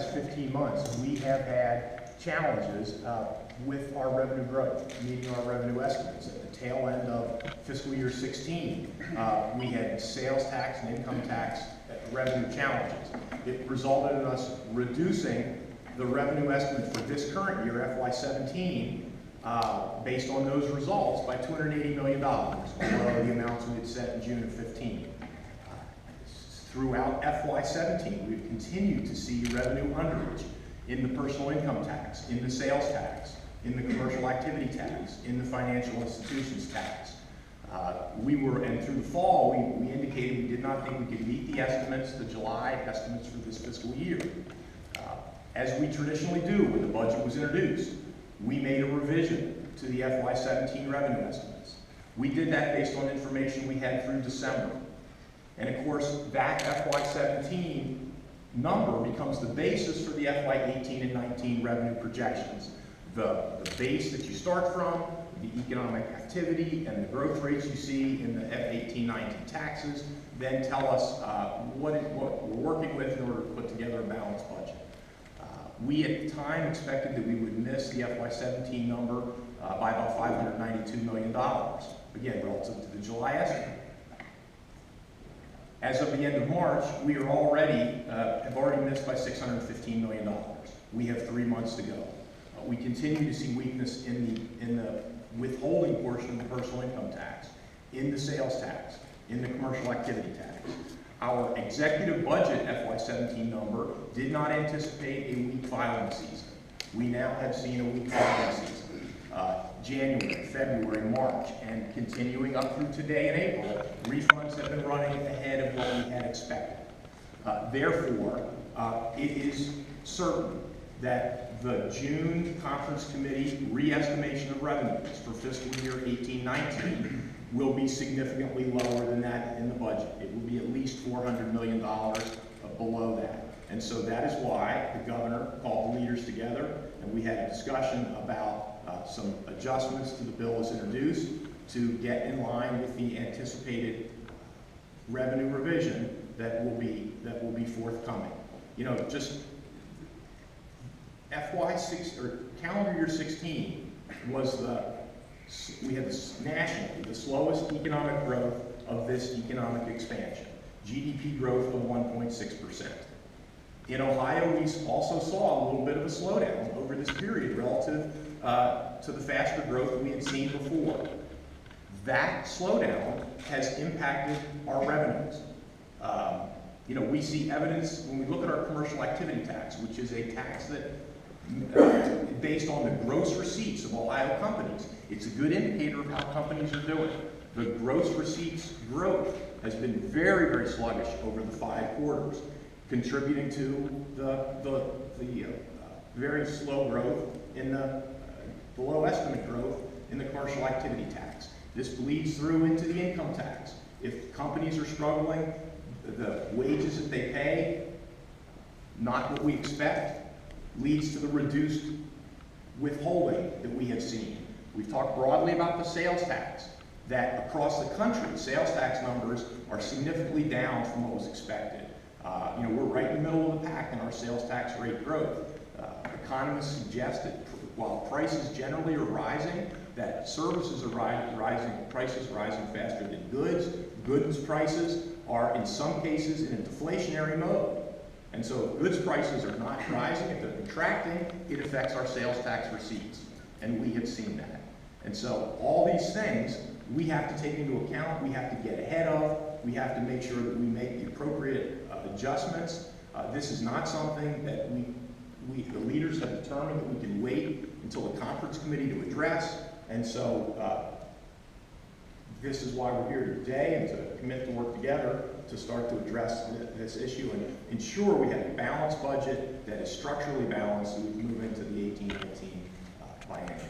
last 15 months, we have had challenges with our revenue growth, meeting our revenue estimates. At the tail end of fiscal year 16, we had sales tax and income tax revenue challenges. It resulted in us reducing the revenue estimate for this current year, FY17, based on those results by $280 million, below the amounts we had set in June of 15. Throughout FY17, we've continued to see revenue underage in the personal income tax, in the sales tax, in the commercial activity tax, in the financial institutions tax. And through the fall, we indicated we did not think we could meet the estimates, the July estimates for this fiscal year. As we traditionally do when the budget was introduced, we made a revision to the FY17 revenue estimates. We did that based on information we had through December. And of course, that FY17 number becomes the basis for the FY18 and 19 revenue projections. The base that you start from, the economic activity, and the growth rates you see in the F18-19 taxes, then tell us what we're working with in order to put together a balanced budget. We at the time expected that we would miss the FY17 number by about $592 million, again, relative to the July estimate. As of the end of March, we are have already missed by $615 million. We have 3 months to go. We continue to see weakness in the withholding portion of the personal income tax, in the sales tax, in the commercial activity tax. Our executive budget FY17 number did not anticipate a weak filing season. We now have seen a weak filing season. January, February, March, and continuing up through today in April, refunds have been running ahead of what we had expected. Therefore, it is certain that the June Conference Committee re-estimation of revenues for fiscal year 18-19 will be significantly lower than that in the budget. It will be at least $400 million below that. And so that is why the governor called the leaders together and we had a discussion about some adjustments to the bill as introduced to get in line with the anticipated revenue revision that will be forthcoming. You know, just calendar year 16 was we had nationally the slowest economic growth of this economic expansion. GDP growth of 1.6%. In Ohio, we also saw a little bit of a slowdown over this period relative to the faster growth we had seen before. That slowdown has impacted our revenues. You know, we see evidence when we look at our commercial activity tax, which is a tax that based on the gross receipts of Ohio companies. It's a good indicator of how companies are doing. The gross receipts growth has been very, very sluggish over the 5 quarters, contributing to the very slow growth in the below estimate growth in the commercial activity tax. This bleeds through into the income tax. If companies are struggling, the wages that they pay, not what we expect, leads to the reduced withholding that we have seen. We've talked broadly about the sales tax, that across the country, sales tax numbers are significantly down from what was expected. You know, we're right in the middle of the pack in our sales tax rate growth. Economists suggest that while prices generally are rising, that services are rising, prices rising faster than goods. Goods prices are in some cases in a deflationary mode. And so if goods prices are not rising, if they're contracting, it affects our sales tax receipts. And we have seen that. And so all these things we have to take into account, we have to get ahead of, we have to make sure that we make the appropriate adjustments. This is not something that the leaders have determined that we can wait until the conference committee to address. And so this is why we're here today and to commit to work together to start to address this issue and ensure we have a balanced budget that is structurally balanced so we can move into the 18-19 biennium.